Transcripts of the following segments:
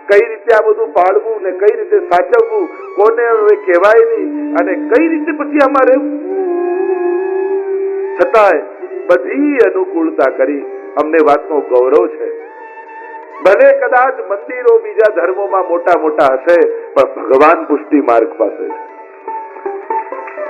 કઈ રીતે આ બધું પાળવું ને કઈ રીતે સાચવવું, કોને કહેવાય નહીં અને કઈ રીતે પછી આમાં રહેવું. છતાંય બધી અનુકૂળતા કરી. અમને વાતનો ગૌરવ છે. ભલે કદાચ મંદિરો બીજા ધર્મોમાં મોટા મોટા હશે, પણ ભગવાન પુષ્ટિ માર્ગ પાસે છે.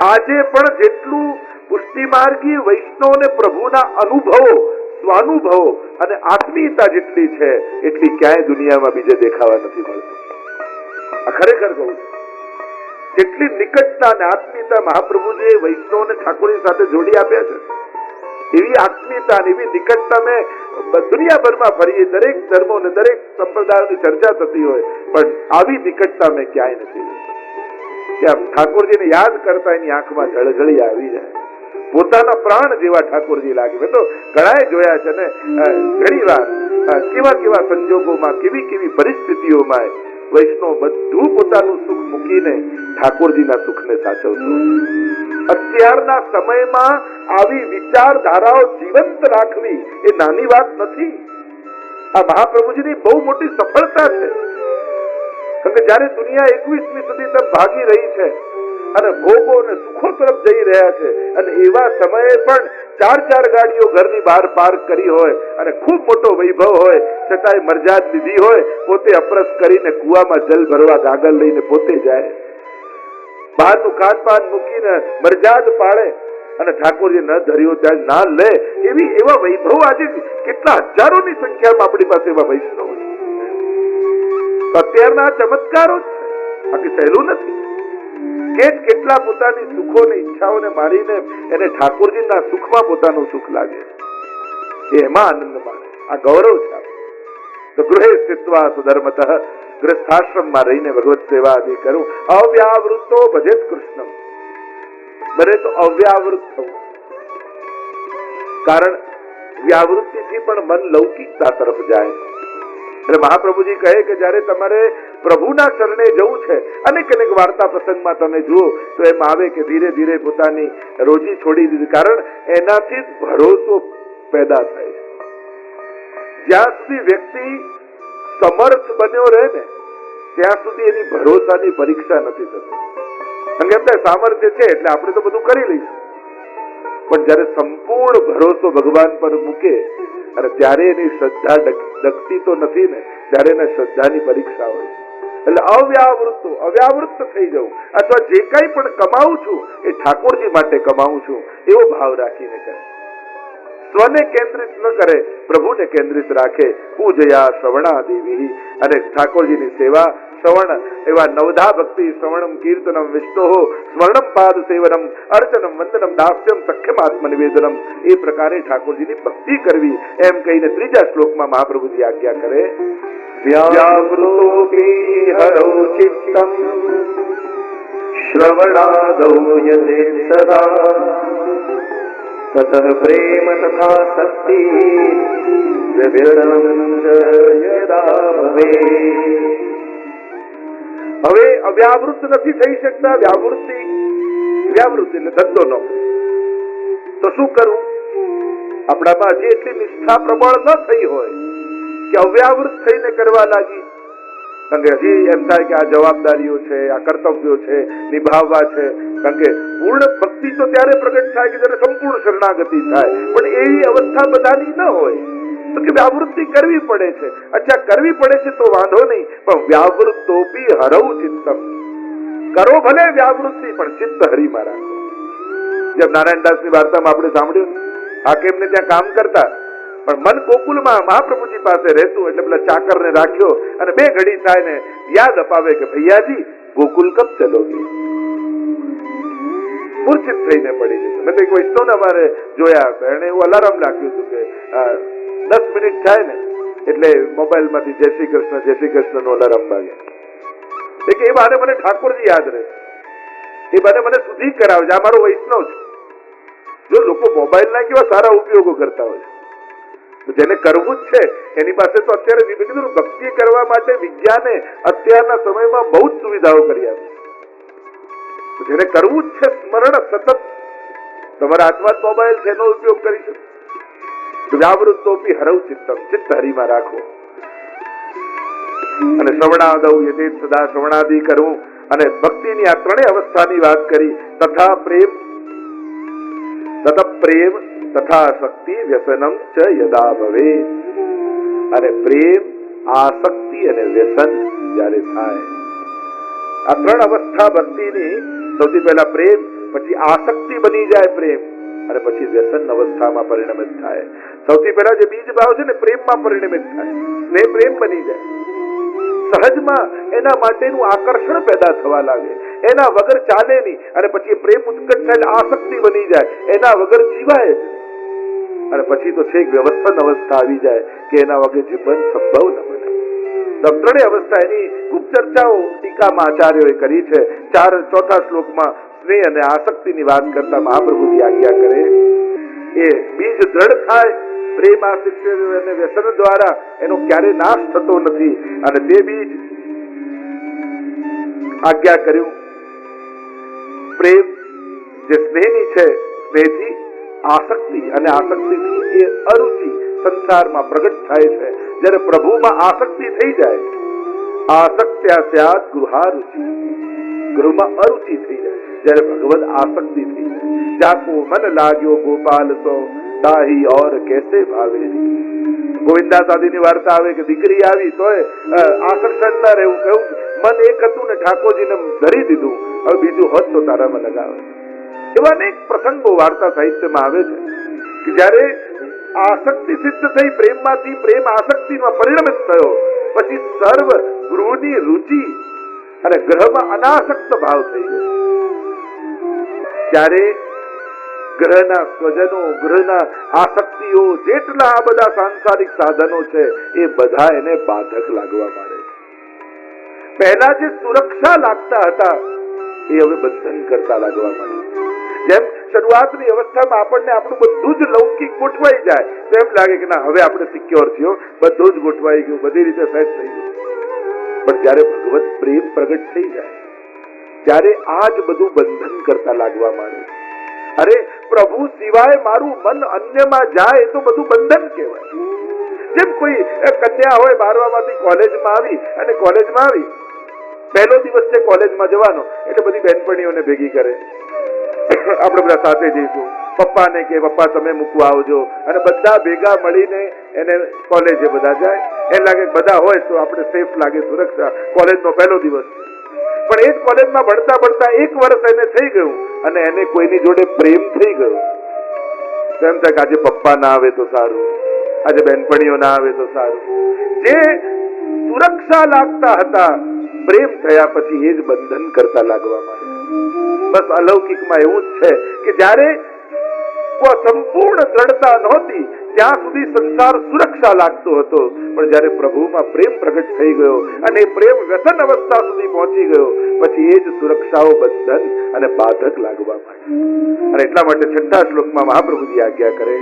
આજે પણ જેટલું પુષ્ટિ માર્ગી વૈષ્ણવ ને પ્રભુના અનુભવો, સ્વાનુભવો અને આત્મીયતા જેટલી છે એટલી ક્યાંય દુનિયામાં બીજે દેખાવા નથી મળતી. આ ખરેખર કહું છું. જેટલી નિકટતા અને આત્મીયતા મહાપ્રભુજીએ વૈષ્ણવને ઠાકોરની સાથે જોડી આપ્યા છે, એવી આત્મીયતા અને એવી નિકટતા મેં દુનિયાભરમાં ફરીએ, દરેક ધર્મો અને દરેક સંપ્રદાયોની ચર્ચા થતી હોય, પણ આવી નિકટતા મેં ક્યાંય નથી. ત્યાં ઠાકોરજીને યાદ કરતા એની આંખમાં જળજળી આવી જાય. પોતાના પ્રાણ જેવા ઠાકોરજી લાગે. મેં તો ઘણાએ જોયા છે ને, ઘણી વાર કેવા કેવા સંજોગોમાં, કેવી કેવી પરિસ્થિતિઓમાં વૈષ્ણવ બધું પોતાનું સુખ મૂકીને ઠાકોરજીના સુખને સાચવતો. અત્યારના સમયમાં આવી વિચારધારાઓ જીવંત રાખવી એ નાની વાત નથી. આ મહાપ્રભુજીની બહુ મોટી સફળતા છે. કારણ કે જયારે દુનિયા 21મી સદી તરફ ભાગી રહી છે અને ભોગો અને સુખો તરફ જઈ રહ્યા છે, અને એવા સમયે પણ 4 ગાડીઓ ઘરની બહાર પાર્ક કરી હોય અને ખૂબ મોટો વૈભવ હોય, છતાંય મરજાદ લીધી હોય, પોતે અપરસ કરીને કુવામાં જલ ભરવા ગાગલ લઈને પોતે જાય, બહારનું ખાનપાન મૂકીને મરજાદ પાડે અને ઠાકોરજી ન ધર્યો ત્યાં ના લે, એવા વૈભવ આજે કેટલા હજારોની સંખ્યામાં આપણી પાસે એવા વૈષ્ણવ છે. અત્યારના ચમત્કારો છે, બાકી સહેલું નથી. કેટલા પોતાની સુખો ને ઈચ્છાઓને મારીને એને ઠાકોરજીના સુખમાં પોતાનું સુખ લાગે, એમાં આનંદ માણે. આ ગૌરવ છે. તો ગૃહે સ્થિત્વા સુધર્મતઃ, ગૃહસ્થાશ્રમમાં રહીને ભગવત સેવા આદિ કરું. અવ્યાવૃત્તો ભજેત કૃષ્ણમ. બને તો અવ્યાવૃત થવું. કારણ વ્યાવૃત્તિથી પણ મન લૌકિકતા તરફ જાય. એટલે મહાપ્રભુજી કહે કે જયારે તમારે પ્રભુના ચરણે જવું છે, અનેક અનેક વાર્તા પ્રસંગમાં તમે જુઓ તો એમ આવે કે ધીરે ધીરે પોતાની રોજી છોડી દીધી. કારણ એનાથી ભરોસો પેદા થાય છે. જ્યાં સુધી વ્યક્તિ સમર્થ બન્યો રહે ને, ત્યાં સુધી એની ભરોસાની પરીક્ષા નથી થતી. કારણ કે એમને સામર્થ્ય છે એટલે આપણે તો બધું કરી લઈશું. પણ જયારે સંપૂર્ણ ભરોસો ભગવાન પર મૂકે અને ત્યારે એની શ્રદ્ધા ડગતી તો નથી ને, ત્યારે એને શ્રદ્ધાની પરીક્ષા હોય. એટલે અવ્યાવૃત થઈ જવું, અથવા જે કઈ પણ કમાવું છું એ ઠાકોરજી માટે કમાવું છું એવો ભાવ રાખીને કરે. સ્વને કેન્દ્રિત ન કરે, પ્રભુને કેન્દ્રિત રાખે. પૂજયા શ્રવણા દેવી, અને ઠાકોરજીની સેવા, શ્રવણ એવા નવધા ભક્તિ, શ્રવણમ કીર્તનમ વિષ્ણો સ્મરણમ પાદ સેવનમ અર્ચનમ વંદનમ દાસ્યમ સખ્યમ આત્મનિવેદનમ, એ પ્રકારે ઠાકોરજીની ભક્તિ કરવી. એમ કહીને 3જા શ્લોકમાં મહાપ્રભુજી આજ્ઞા કરે, વ્યાવૃતોપી હરૌ ચિત્તમ શ્રવણાદૌ યતે સદા તતઃ પ્રેમ તથા શક્તિ વિવિધમ યદા ભવે. હવે અવ્યાવૃત નથી થઈ શકતા. વ્યાવૃત્તિ એટલે ધંધો ન, તો શું કરવું? આપણામાં હજી એટલી નિષ્ઠા પ્રબળ ન થઈ હોય કે અવ્યાવૃત થઈને કરવા લાગી. કારણ કે હજી એમ થાય કે આ જવાબદારીઓ છે, આ કર્તવ્યો છે, નિભાવવા છે. કારણ કે પૂર્ણ ભક્તિ તો ત્યારે પ્રગટ થાય કે જ્યારે સંપૂર્ણ શરણાગતિ થાય, પણ એવી અવસ્થા બધાની ન હોય. તો કે વ્યાવૃત્તિ કરવી પડે છે. અચ્છા, કરવી પડે છે તો વાંધો નહીં, પણ વ્યાવૃત્તોપી હરૌ ચિત્તમ. કરો ભલે વ્યાવૃત્તિ, પણ ચિત્ત હરિમાં રાખો. જેમ નારાયણદાસની વાર્તામાં આપણે સાંભળ્યું, હાકેમને ત્યાં કામ કરતા, પણ મન ગોકુલમાં મહાપ્રભુજી પાસે રહેતું. એટલે પેલા ચાકરને રાખ્યો અને 2 ઘડી થાય ને યાદ અપાવે કે ભૈયાજી ગોકુલ કબ ચલોગે. મૂર્છિત થઈને પડી જશે. મેં તો એક વૈષ્ણવને અમારે જોયા, એને એવું અલાર્મ રાખ્યું હતું કે 10 મિનિટ થાય ને એટલે મોબાઈલમાંથી જય શ્રી કૃષ્ણ નો અલાર્મ વાગે. એ બાને મને ઠાકોરજી યાદ રહે, એ બાને મને સુધી કરાવે છે. આ મારો વૈષ્ણવ છે. જો લોકો મોબાઈલના કેવા સારા ઉપયોગો કરતા હોય છે, જેને કરવું જ છે એની પાસે તો અત્યારે ભક્તિ કરવા માટે વિજ્ઞાને અત્યારના સમયમાં બહુ જ સુવિધાઓ કરી આપી. જેને કરવું જ છે સ્મરણ સતત, તમારા હાથમાં મોબાઈલ છે, એનો ઉપયોગ કરી શકો. વ્યાવૃત્તોપી હરૌ ચિત્તમ, ચિત્ત હરિમાં રાખો. અને શ્રવણાદૌ યથેત સદા શ્રવણાદિ કરવું અને ભક્તિની આ ત્રણેય અવસ્થાની વાત કરી. તથા પ્રેમ તથા શક્તિ વ્યસનમ ચ યદા ભવે. અને પ્રેમ, આસક્તિ અને વ્યસન જ્યારે થાય, આ ત્રણ અવસ્થા ભક્તિની, સૌથી પહેલા પ્રેમ, પછી આસક્તિ બની જાય પ્રેમ, અને પછી વ્યસન અવસ્થામાં પરિણમિત થાય. સૌથી પહેલા જે બીજ ભાવ છે ને પ્રેમમાં પરિણમિત થાય, સ્નેહ પ્રેમ બની જાય. સહજમાં એના માટેનું આકર્ષણ પેદા થવા લાગે, એના વગર ચાલે નહીં. અને પછી પ્રેમ ઉત્કટ થાય, આસક્તિ બની જાય, એના વગર જીવાય. અને પછી તો છેક વ્યવસ્થન અવસ્થા આવી જાય કે એના વગર જીવન સંભવ ન બને. ત્રણેય અવસ્થા એની ખૂબ ચર્ચાઓ ટીકામાં આચાર્યોએ કરી છે. ચોથા શ્લોકમાં સ્નેહ અને આસક્તિની વાત કરતા મહાપ્રભુની આજ્ઞા કરે, એ બીજ દ્રઢ થાય પ્રેમ, આસક્તિ અને વ્યસન દ્વારા, એનો ક્યારે નાશ થતો નથી. અને તે બીજ આજ્ઞા કર્યું પ્રેમ જે સ્નેહની છે, સ્નેહથી આસક્તિ, અને આસક્તિથી એ અરુચિ સંસારમાં પ્રગટ થાય છે. જ્યારે પ્રભુમાં આસક્તિ થઈ જાય, આસક્ત્યા સ્યાત ગૃહારુચિ, ગૃહમાં અરુચિ થઈ જાય. જ્યારે ભગવદ આસક્તિ થઈ જાય, જાકો મન લાગ્યો ગોપાલ સો તાહી ઓર કેસે ભાવે. ગોવિંદાસ આદિની વાર્તા આવે કે દીકરી આવી તોય આકર્ષણ ના રહેવું, કહ્યું મન એક હતું ને ઠાકોરજીને ધરી દીધું, હવે બીજું હોત તો તારામાં લગાવે. એવા અનેક પ્રસંગો વાર્તા સાહિત્યમાં આવે છે કે જ્યારે આસક્તિ સિદ્ધ થઈ, પ્રેમમાંથી પ્રેમ આસક્તિમાં પરિણમિત થયો, પછી સર્વ ગૃહની રુચિ અને ગ્રહમાં અનાસક્ત ભાવ થઈ ગયો. ત્યારે ગ્રહના સ્વજનો, ગ્રહના આસક્તિઓ, જેટલા આ બધા સાંસારિક સાધનો છે, એ બધા એને બાધક લાગવા માંડે. પહેલા જે સુરક્ષા લાગતા હતા એ હવે બંધન કરતા લાગવા માંડે. જેમ શરૂઆતની અવસ્થામાં આપણને આપણું બધું જ લૌકિક ગોઠવાઈ જાય તો એમ લાગે કે ના, હવે આપણે સિક્યોર થયો, બધું જ ગોઠવાઈ ગયું, બધી રીતે સેટ થઈ ગયું. પણ જયારે ભગવત પ્રેમ પ્રગટ થઈ જાય, ત્યારે આ જ બધું બંધન કરતા લાગવા માંડે. અરે પ્રભુ સિવાય મારું મન અન્યમાં જાય તો બધું બંધન કહેવાય. જેમ કોઈ કન્યા હોય, 12માંથી કોલેજમાં આવી, અને કોલેજમાં આવી પહેલો દિવસ છે કોલેજમાં જવાનો, એટલે બધી બહેનપણીઓને ભેગી કરે, આપણે બધા સાથે જઈશું. પપ્પાને કે પપ્પા તમે મૂકવા આવજો, અને બધા ભેગા મળીને એને કોલેજે બધા જાય. એ લાગે બધા હોય તો આપણે સેફ લાગે, સુરક્ષા. કોલેજનો પહેલો દિવસ, પણ એ જ કોલેજમાં ભણતા ભણતા 1 વર્ષ એને થઈ ગયું, અને એને કોઈની જોડે પ્રેમ થઈ ગયો. એમ થાય કે આજે પપ્પા ના આવે તો સારું, આજે બહેનપણીઓ ના આવે તો સારું. જે સુરક્ષા લાગતા હતા, પ્રેમ થયા પછી એ જ બંધન કરતા લાગવા માંડે. બસ અલૌકિકમાં એવું જ છે કે જ્યારે સંપૂર્ણ દ્રઢતા નહોતી ત્યાં સુધી સંસાર સુરક્ષા લાગતો હતો, પણ જ્યારે પ્રભુમાં પ્રેમ પ્રગટ થઈ ગયો અને પ્રેમ વ્યસન અવસ્થા સુધી પહોંચી ગયો, પછી એ જ સુરક્ષાઓ બંધન અને બાધક લાગવા માંડી. અને એટલા માટે 6થા શ્લોકમાં મહાપ્રભુજી આજ્ઞા કરે,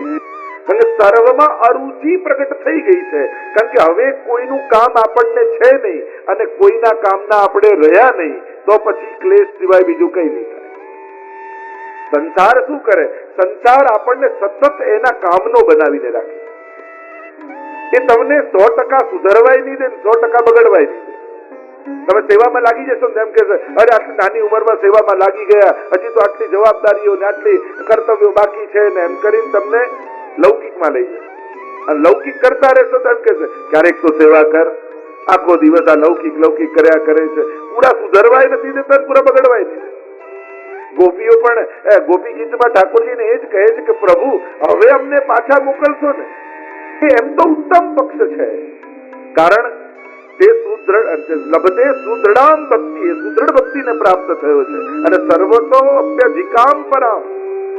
કારણ કે સર્વમાં અરુચિ પ્રગટ થઈ ગઈ છે. કારણ કે હવે કોઈનું કામ આપણને છે નહીં, અને કોઈના કામના આપણે રહ્યા નહીં, તો પછી ક્લેશ સિવાય બીજું કઈ નહીં થાય. સંસાર શું કરે? સંસાર આપણને સતત એના કામનો બનાવીને રાખે. એ તમને 100% સુધરવાય નહીં દે, 100% બગડવાય નહીં દે. તમે સેવામાં લાગી જશો ને એમ કે અરે આટલી નાની ઉંમરમાં સેવામાં લાગી ગયા, હજી તો આટલી જવાબદારીઓ ને આટલી કર્તવ્યો બાકી છે ને, એમ કરીને તમને લૌકિકમાં લઈ જાય. અને લૌકિક કરતા રહેશો તો એમ કે ક્યારેક તો સેવા કર. આખો દિવસ આ લૌકિક લૌકિક કર્યા કરે છે, પૂરા સુધરવાય નથી દેતા, પૂરા બગડવાય નહીં. ગોપીઓ પણ ગોપી ગીતમાં ઠાકોરજીને એ જ કહે છે કે પ્રભુ હવે અમને પાછા મોકલશો ને. એમ તો ઉત્તમ પક્ષ છે, કારણ તે લભતે સુદૃઢામ ભક્તિ, એ સુદૃઢ ભક્તિને પ્રાપ્ત થયો છે. અને સર્વતો અપ્યધિકામ પરામ,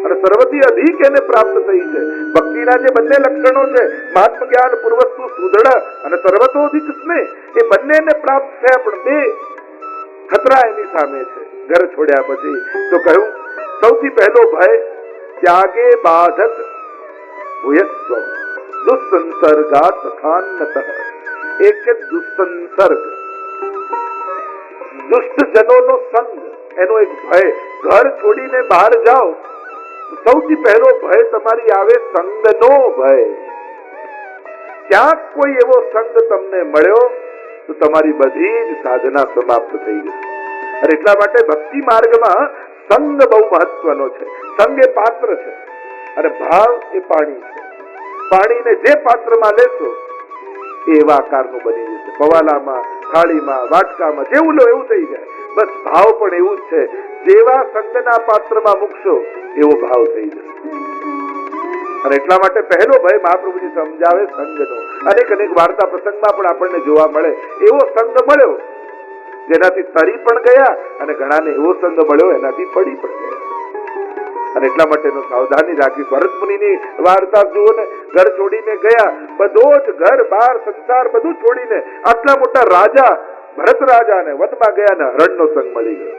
અને સર્વથી અધિક એને પ્રાપ્ત થઈ છે. ભક્તિના જે બંને લક્ષણો છે, મહાત્મ જ્ઞાન પૂર્વસ્તુ સુદૃઢ અને સર્વતોધિક સ્નેહ, એ બંનેને પ્રાપ્ત થયા, પણ બે ખતરા એની સામે છે. ઘર છોડ્યા પછી તો કહ્યું સૌથી પહેલો ભય ત્યાગે બાધક ભૂયસ્વ દુસ્સંસર્ગાત તથાન્નતઃ. એક છે દુસ્સંસર્ગ, દુષ્ટ જનોનો સંગ, એનો એક ભય. ઘર છોડીને બહાર જાઓ, સૌથી પહેલો ભય તમારી આવે સંગનો ભય. ક્યાંક કોઈ એવો સંગ તમને મળ્યો તો તમારી બધી જ સાધના સમાપ્ત થઈ જશે. અને એટલા માટે ભક્તિ માર્ગમાં સંગ બહુ મહત્વનો છે. સંગ એ પાત્ર છે અને ભાવ એ પાણી છે. પાણીને જે પાત્રમાં લેશો એ એવા આકારનું બની જશે. પવાલામાં, થાળીમાં, વાટકામાં જેવું લો એવું થઈ જાય. બસ ભાવ પણ એવું જ છે. જેવા સંગના પાત્રમાં મૂકશો એવો ભાવ થઈ જશે. અને એટલા માટે પહેલો ભય મહાપ્રભુજી સમજાવે સંગનો. અનેક અનેક વાર્તા પ્રસંગમાં પણ આપણને જોવા મળે. એવો સંગ મળ્યો જેનાથી તરી પણ ગયા અને ઘણાને એવો સંગ મળ્યો એનાથી પડી પણ ગયા. અને એટલા માટે સાવધાની રાખી. ભરત મુનિની વાર્તા જુઓ ને, ઘર છોડીને ગયા, બધો જ ઘર બાર સંસાર બધું છોડીને આટલા મોટા રાજા ભરત રાજાને વનમાં ગયા ને હરણનો સંગ મળી ગયો.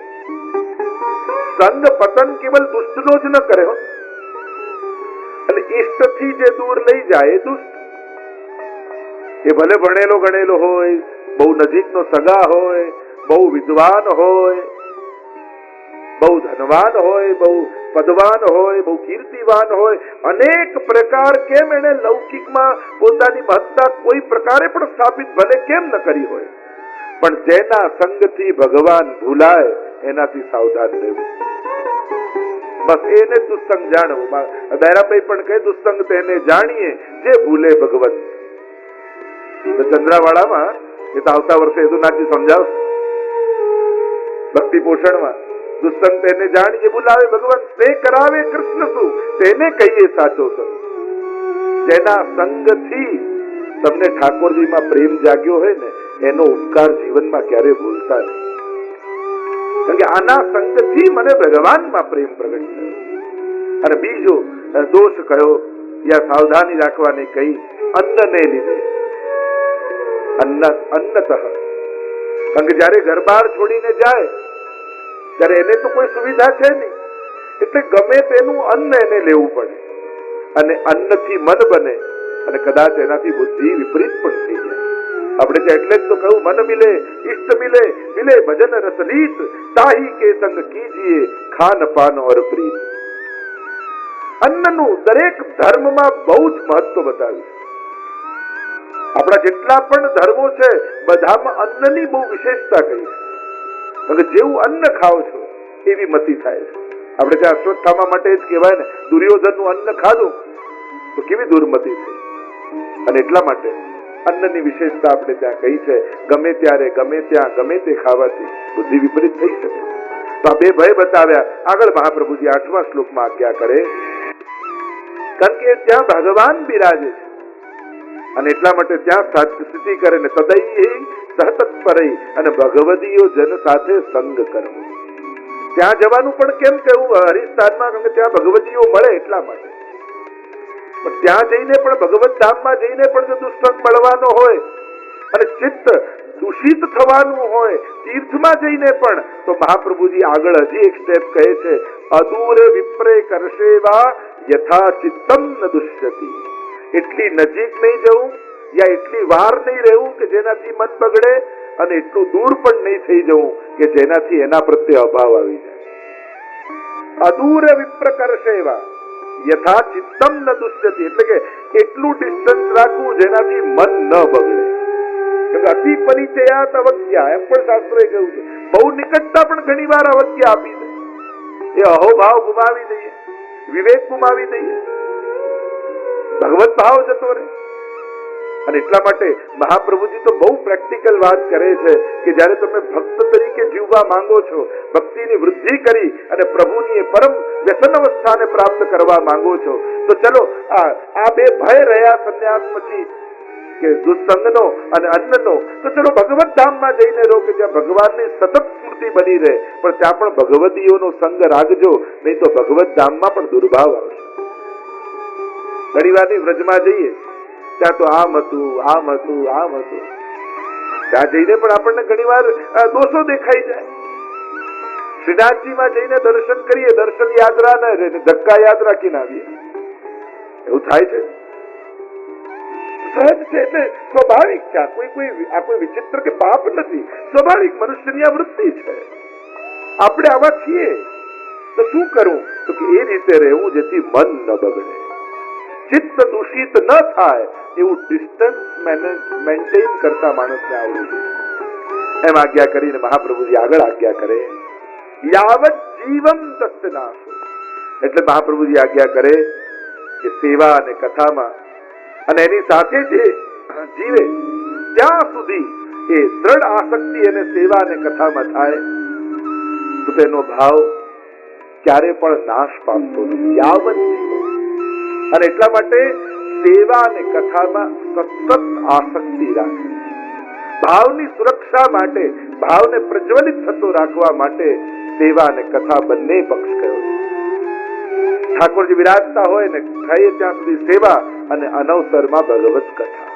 સંગ પતન કેવલ દુષ્ટનો જ ન કરે હો, અને ઈષ્ટથી જે દૂર લઈ જાય એ દુષ્ટ. એ ભલે ભણેલો ગણેલો હોય, બહુ નજીકનો સગા હોય, બહુ વિદ્વાન હોય, બહુ ધનવાન હોય, બહુ પદવાન હોય, બહુ કીર્તિવાન હોય, અનેક પ્રકાર કેમ એને લૌકિકમાં પોતાની મહત્તા કોઈ પ્રકારે પણ સ્થાપિત ભલે કેમ ન કરી હોય, પણ જેના સંગથી ભગવાન ભૂલાય એનાથી સાવધાન રહેવું. બસ એને દુસ્સંગ જાણવું. દયારામભાઈ પણ કહે દુસ્સંગ તેને જાણીએ જે ભૂલે ભગવત. ચંદ્રાવાળામાં એ તો આવતા વર્ષે યદુનાથજી સમજાવશે ભક્તિ પોષણમાં. દુસ્સંગ તેને જાણીએ ભૂલાવે ભગવત, સ્નેહ કરાવે કૃષ્ણ શું તેને કહીએ સાચો સંગ. જેના સંગથી તમને ઠાકોરજીમાં પ્રેમ જાગ્યો હોય ને એનો ઉપકાર જીવનમાં ક્યારે ભૂલતા નહીં. કારણ કે આના સંગથી મને ભગવાનમાં પ્રેમ પ્રગટ થયો. અને બીજો દોષ કયો યા સાવધાની રાખવાની કહી, અન્નને લીધે. અન્નતઃ, કારણ કે જયારે ઘર બહાર છોડીને જાય ત્યારે એને તો કોઈ સુવિધા છે નહીં, એટલે ગમે તેનું અન્ન એને લેવું પડે. અને અન્નથી મન બને અને કદાચ એનાથી બુદ્ધિ વિપરીત પણ થઈ જાય. આપણે એટલે જ તો કહ્યું, મન મિલે ઇષ્ટ મિલે, મિલે ભજન રસરીત, તાહી કે સંગ કીજીએ ખાન પાન ઓર પ્રીત. અન્નનું દરેક ધર્મમાં બહુ જ મહત્વ બતાવ્યું. આપણા જેટલા પણ ધર્મો છે બધામાં અન્નની બહુ વિશેષતા કહી છે. અને જેવું અન્ન ખાઓ છો એવી મતિ થાય છે. આપણે ત્યાં અશ્વત્થામા માટે જ કહેવાય ને, દુર્યોધનનું અન્ન ખાધું તો કેવી દુર્મતિ થઈ. અને એટલા માટે અન્નની વિશેષતા આપણે ત્યાં કહી છે. ગમે ત્યારે ગમે ત્યાં ગમે તે ખાવાથી બુદ્ધિ વિપરીત થઈ શકે. તો આ બે ભય બતાવ્યા. આગળ મહાપ્રભુજી 8મા શ્લોકમાં આજ્ઞા કરે, કારણ કે ત્યાં ભગવાન બિરાજે છે અને એટલા માટે ત્યાં સ્થિતિ કરે ને તદૈ સહતત્પરૈ, અને ભગવદીયો જન સાથે સંગ કરવો. ત્યાં જવાનું પણ કેમ કહેવું હરિસ્થાનમાં, કારણ કે ત્યાં ભગવદીઓ મળે એટલા માટે. પણ ત્યાં જઈને પણ ભગવત ધામમાં જઈને પણ જો દુસ્સંગ મળવાનો હોય અને ચિત્ત દૂષિત થવાનું હોય તીર્થમાં જઈને પણ, તો મહાપ્રભુજી આગળ હજી એક સ્ટેપ કહે છે, અદૂરે વિપ્રે કરશેવા યથા ચિત્તમ ન દુષ્યતિ. એટલી નજીક નહીં જવું યા એટલી વાર નહીં રહેવું કે જેનાથી મન બગડે, અને એટલું દૂર પણ નહીં થઈ જવું કે જેનાથી એના પ્રત્યે અભાવ આવી જાય. અદૂર વિપ્ર કરશેવા યથા ચિત્તમ ન દુષ્યતિ, એટલે કે એટલું ડિસ્ટન્સ રાખવું જેનાથી મન ન બગડે. અતિ પરિચયાત અવજ્ઞા, એમ પણ શાસ્ત્રોએ કહ્યું છે. બહુ નિકટતા પણ ઘણી વાર અવજ્ઞા આપી દે. એ અહોભાવ ગુમાવી દઈએ, વિવેક ગુમાવી દઈએ, ભગવત ભાવ જતો રહે. અને એટલા માટે મહાપ્રભુજી તો બહુ પ્રેક્ટિકલ વાત કરે છે કે જયારે તમે ભક્ત તરીકે જીવવા માંગો છો, ભક્તિની વૃદ્ધિ કરી અને પ્રભુની પરમ વ્યસન અવસ્થાને પ્રાપ્ત કરવા માંગો છો, તો ચલો આ બે ભય રહ્યા સંન્યાસ પછી કે દુસ્સંગનો અને અન્નનો, તો ચલો ભગવત ધામમાં જઈને રહો કે જ્યાં ભગવાનની સતત સ્મૃતિ બની રહે. પણ ત્યાં પણ ભગવદીઓનો સંગ રાખજો, નહીં તો ભગવત ધામમાં પણ દુર્ભાવ આવશે. ઘણી વાર વ્રજમાં જઈએ ત્યાં તો આમ હતું, આમ હતું, આમ હતું. ત્યાં જઈને પણ આપણને ઘણી વાર દોષો દેખાઈ જાય. શ્રીનાથજીમાં જઈને દર્શન કરીએ, દર્શન યાદ ના રહે, ધક્કા યાદ રાખીને આવીએ, એવું થાય છે. સહજ છે, એટલે સ્વાભાવિક છે. આ કોઈ વિચિત્ર કે પાપ નથી, સ્વાભાવિક મનુષ્યની આ વૃત્તિ છે. આપણે આવા છીએ તો શું કરવું? તો કે એ રીતે રહેવું જેથી મન ન બગડે, ચિત્ત દૂષિત ન થાય, એવું ડિસ્ટન્સ મેન્ટેન કરતા માણસને આવડવું જોઈએ. એમ આજ્ઞા કરીને મહાપ્રભુજી આગળ આજ્ઞા કરે, યાવત જીવમ તસ્ય નાશો. એટલે મહાપ્રભુજી આજ્ઞા કરે કે સેવા અને કથામાં અને એની સાથે જે જીવે ત્યાં સુધી એ દ્રઢ આસક્તિ અને સેવા અને કથામાં થાય તો તેનો ભાવ ક્યારે પણ નાશ પામતો નથી, યાવત જીવ. અને એટલા માટે સેવા અને કથામાં સતત આસક્તિ રાખે. ભાવની સુરક્ષા માટે, ભાવને પ્રજ્વલિત થતો રાખવા માટે સેવા અને કથા બંને પક્ષ કયો છે. ઠાકોરજી વિરાજતા હોય ને થાય ત્યાં સુધી સેવા અને અનવસરમાં ભગવત કથા.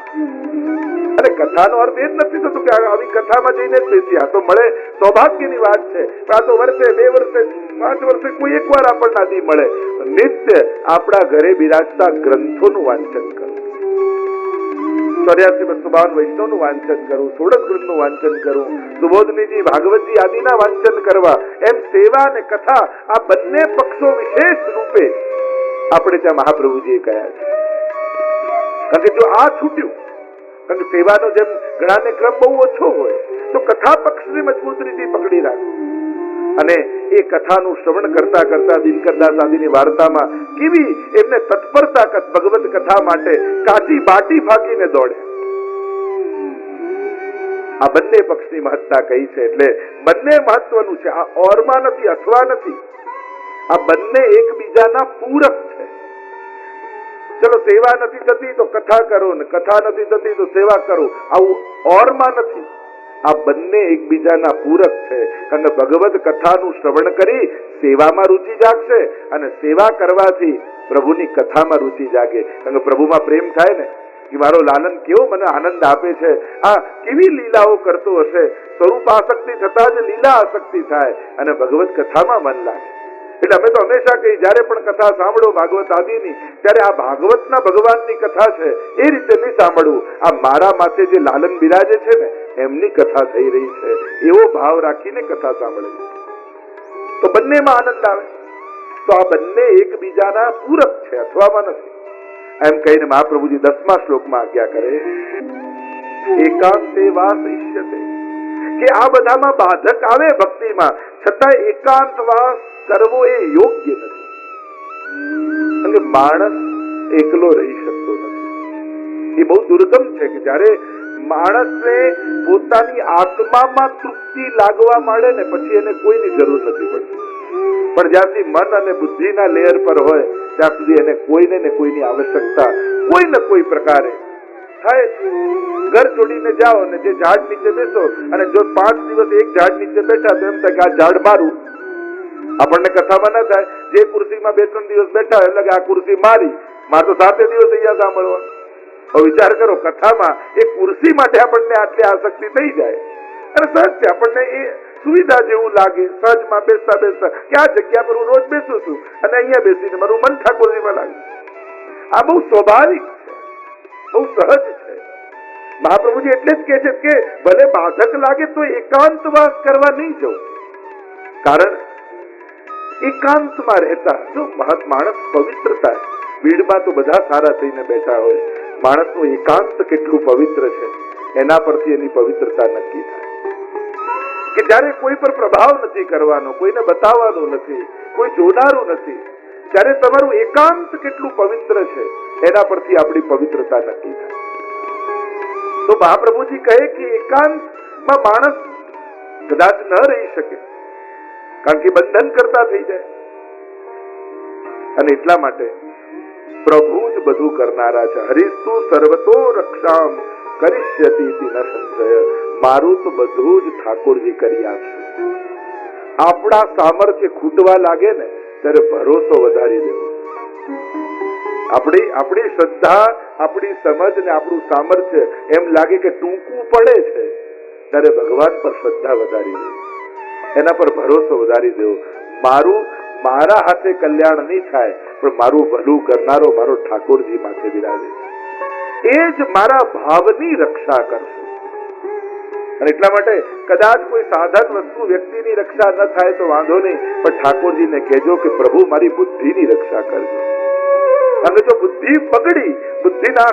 અને કથાનો અર્થ એ જ નથી થતો કે આવી કથામાં જઈને જ બેસી. આ તો મળે સૌભાગ્યની વાત છે. આ તો વર્ષે 2 વર્ષે 5 વર્ષે કોઈ એક વાર આપણને આદિ મળે. નિત્ય આપણા ઘરે બિરાજતા ગ્રંથોનું વાંચન કરવું, 84-252 વૈષ્ણવનું વાંચન કરવું, 16 ગ્રંથનું વાંચન કરવું, સુબોધનીજી, ભાગવતજી આદિના વાંચન કરવા. એમ સેવા અને કથા આ બંને પક્ષો વિશેષ રૂપે આપણે ત્યાં મહાપ્રભુજીએ કહ્યા છે. કારણ કે જો આ છૂટ્યું, કારણ કે સેવાનો જેમ ઘણાને ક્રમ બહુ ઓછો હોય તો કથા પક્ષને મજબૂત રીતે પકડી રાખવું. અને એ કથાનું શ્રવણ કરતા કરતા દિનકરદાસ આદિની વાર્તામાં કેવી એમને તત્પરતા ભગવત કથા માટે કાચી બાટી ફાંકીને દોડે. આ બંને પક્ષની મહત્તા કહી છે. એટલે બંને મહત્વનું છે. આ ઓરમાં નથી, અથવા નથી. આ બંને એકબીજાના પૂરક છે. ચલો સેવા નથી થતી તો કથા કરો, ને કથા નથી થતી તો સેવા કરો, આવું ઓરમાં નથી. આ બંને એકબીજાના પૂરક છે. કારણ કે ભગવત કથાનું શ્રવણ કરી સેવામાં રુચિ જાગશે અને સેવા કરવાથી પ્રભુની કથામાં રુચિ જાગે. કારણ કે પ્રભુમાં પ્રેમ થાય ને કે મારો લાલન કેવો મને આનંદ આપે છે, આ કેવી લીલાઓ કરતો હશે. સ્વરૂપ આસક્તિ થતા જ લીલા આસક્તિ થાય અને ભગવત કથામાં મન લાગે. એટલે અમે તો હંમેશા કહી, જયારે પણ કથા સાંભળો ભાગવત આદિની, ત્યારે આ ભાગવતના ભગવાનની કથા છે એ રીતે નહીં સાંભળવું. આ મારા માથે જે લાલન બિરાજે છે ને એમની કથા થઈ રહી છે એવો ભાવ રાખીને કથા સાંભળવી તો બંનેમાં આનંદ આવે. તો આ બંને એકબીજાના પૂરક છે, અથવામાં નથી. એમ કહીને મહાપ્રભુજી 10મા શ્લોકમાં આજ્ઞા કરે, એકાંતે વાસ ઇષ્યતે, કે આ બધામાં બાધક આવે ભક્તિમાં, છતાં એકાંતવાસ કરવો એ યોગ્ય નથી. કારણ કે માણસ એકલો રહી શકતો નથી. એ બહુ દુર્ગમ છે કે જ્યારે માણસને પોતાની આત્મામાં તૃપ્તિ લાગવા માંડે ને પછી એને કોઈની જરૂર નથી પડતી. પણ જ્યાંથી મન અને બુદ્ધિના લેયર પર હોય ત્યાં સુધી એને કોઈને ને કોઈની આવશ્યકતા કોઈ ને કોઈ પ્રકારે થાય. ઘર છોડીને જાઓ ને જે ઝાડ નીચે બેસો અને જો 5 દિવસ એક ઝાડ નીચે બેઠા તો એમ થાય કે આ ઝાડ મારું. આપણને કથામાં ના થાય, જે ખુરશીમાં 2-3 દિવસ બેઠા એટલે કે આ ખુરશી મારી, માં તો 7 દિવસ અહીંયા સાંભળવા. વિચાર કરો, કથામાં એ ખુરશી માટે આપણને આટલી આસક્તિ થઈ જાય અને સહજ છે, આપણને એ સુવિધા જેવું લાગે. સહજમાં બેસતા બેસતા કે આ જગ્યા પર હું રોજ બેસું છું અને અહીંયા બેસીને મારું મન ઠાકોરજીમાં લાગે. આ બહુ સ્વાભાવિક છે, બહુ સહજ છે. મહાપ્રભુજી એટલે જ કહે છે કે ભલે બાધક લાગે તો એકાંતવાસ કરવા નહીં જવું. કારણ એકાંતમાં રહેતા જો માણસ પવિત્રતા, ભીડમાં તો બધા સારા થઈને બેઠા હોય, માણસનું એકાંત કેટલું પવિત્ર છે એના પરથી એની પવિત્રતા નક્કી થાય. કે જ્યારે કોઈ પર પ્રભાવ નથી કરવાનો, કોઈને બતાવવાનું નથી, કોઈ જોનારું નથી, ત્યારે તમારું એકાંત કેટલું પવિત્ર છે એના પરથી આપણી પવિત્રતા નક્કી થાય. તો મહાપ્રભુજી કહે કે એકાંતમાં માણસ કદાચ ન રહી શકે, કારણ કે બંધન કરતા થઈ જાય. અને એટલા માટે પ્રભુ જ બધું કરનારા છે. હરિસ્તુ સર્વતો રક્ષામ કરિષ્યતિ ન સંશય. મારું તો બધું જ ઠાકોરજી કરી આપશે. આપણા સામર્થ્ય ખૂટવા લાગે ને ત્યારે ભરોસો વધારી દેવો. આપણી શ્રદ્ધા, આપણી સમજ ને આપણું સામર્થ્ય એમ લાગે કે ટૂંકું પડે છે ત્યારે ભગવાન પર શ્રદ્ધા વધારી દેવી, એના પર ભરોસો વધારી દેવો. મારા હાથે કલ્યાણ નહીં થાય પણ મારું ભલું કરનારો મારો ઠાકોરજી માથે બિરાજે, એ જ મારા ભાવની રક્ષા કરશે. અને એટલા માટે કદાચ કોઈ સાધન વસ્તુ વ્યક્તિની રક્ષા ન થાય તો વાંધો નહીં, પણ ઠાકોરજીને કહેજો કે પ્રભુ મારી બુદ્ધિની રક્ષા કરજો. અને જો બુદ્ધિ બગડી, બુદ્ધિના